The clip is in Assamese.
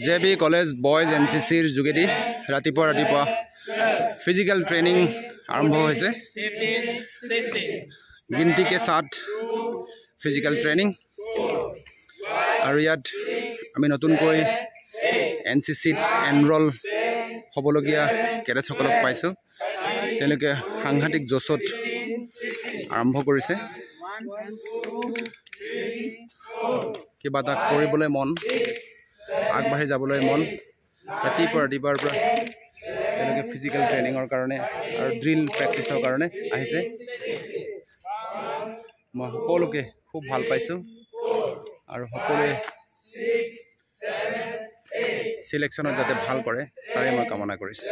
JB College Boys NCCৰ যোগেদি ৰাতিপুৱা ফিজিক্যাল ট্ৰেইনিং আৰম্ভ হৈছে। गिनती के साथ फिजिकल ट्रेनिंग और यात आमी नतुनকৈ एनसीसी एनरोल हबलगिया कैडेट सकलक पाइছো तेलके सांघातिक जोशत आरम्भ কৰিছে किबा ता কৰিবলৈ মন আগবাঢ়ি যাবলৈ মন ৰাতিপুৱাৰ পৰা তেলকে ফিজিক্যাল ট্ৰেইনিংৰ কাৰণে আৰু ড্ৰিল প্ৰেক্টিছৰ কাৰণে আহিছে। मैं সকলোকে খুব ভাল পাইছো और সকলোৱে সিলেকশনত যাতে ভাল কৰে তাৰে মই কামনা কৰিছো।